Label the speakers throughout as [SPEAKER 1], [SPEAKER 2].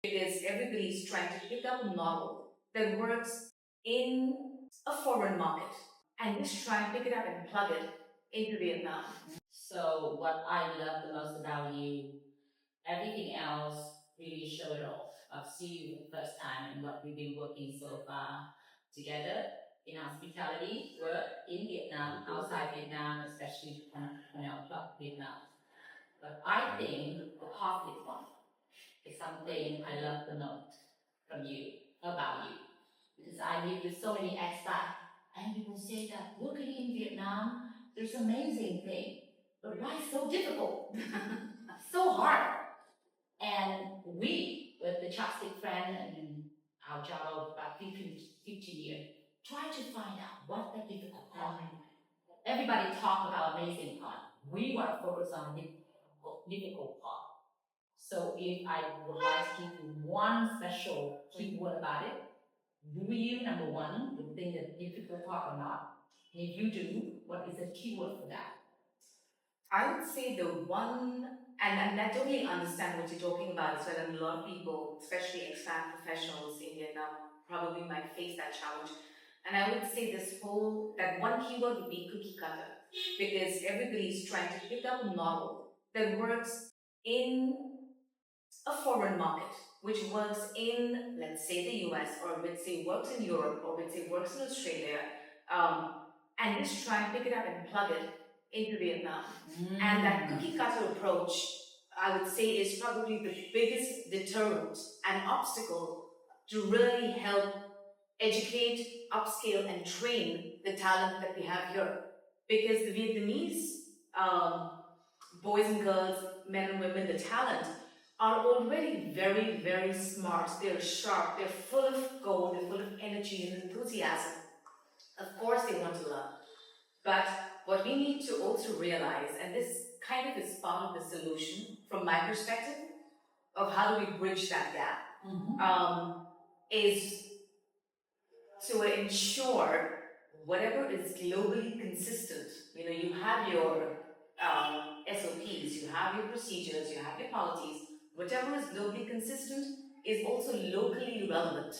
[SPEAKER 1] because everybody's trying to pick up a model that works in a foreign market and just try and pick it up and plug it into Vietnam.
[SPEAKER 2] So what I love the most about you, everything else really showed off. I've seen you the first time and what we've been working so far together in hospitality, work in Vietnam, outside Vietnam, especially Vietnam. But I think the positive one is something I love the most from you, about you. Because I meet with so many expats and people say that working in Vietnam, there's amazing thing. But why so difficult? So hard. And we, with the Chopstick friend and our job of about 15 years, try to find out what the difficult part. Everybody talk about amazing part. We want to focus on the difficult part. So if I would like to give you one special keyword about it, do you, number one, you think that difficult part or not? And if you do, what is the keyword for that?
[SPEAKER 1] I would say the one, and I totally understand what you're talking about as well, and a lot of people, especially expat professionals in Vietnam, probably might face that challenge. And I would say that one keyword would be cookie cutter, because everybody's trying to pick up a model that works in a foreign market, which works in, let's say, the US, or let's say works in Europe, or let's say works in Australia, and just try and pick it up and plug it into Vietnam. And that cookie cutter approach, I would say, is probably the biggest deterrent and obstacle to really help educate, upscale, and train the talent that we have here. Because the Vietnamese boys and girls, men and women, the talent, are already very, very smart. They're sharp, they're full of gold, they're full of energy and enthusiasm. Of course they want to learn. But what we need to also realize, and this kind of is part of the solution from my perspective, of how do we bridge that gap, is to ensure whatever is globally consistent. You have your SOPs, you have your procedures, you have your policies. Whatever is globally consistent is also locally relevant.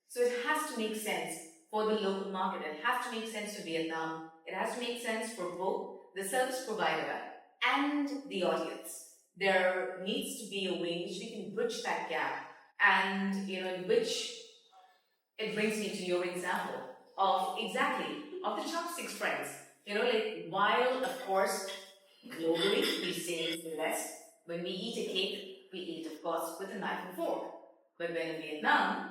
[SPEAKER 1] So it has to make sense for the local market. It has to make sense for Vietnam. It has to make sense for both the service provider and the audience. There needs to be a way in which we can bridge that gap, and in which it brings me to your example of the Chopsticks friends. While of course globally we say the West, when we eat a cake, we eat, of course, with a knife and fork. But when in Vietnam,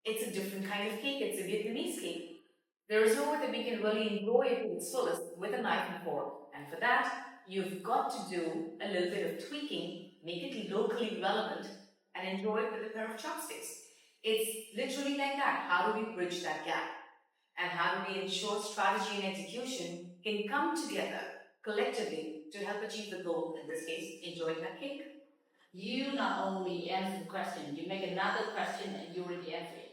[SPEAKER 1] it's a different kind of cake. It's a Vietnamese cake. There is no way that we can really enjoy it to its fullest with a knife and fork. And for that, you've got to do a little bit of tweaking, make it locally relevant, and enjoy it with a pair of chopsticks. It's literally like that. How do we bridge that gap? And how do we ensure strategy and execution can come together collectively to help achieve the goal, in this case, enjoying that cake?
[SPEAKER 2] You not only answer the question, you make another question and you already answer it.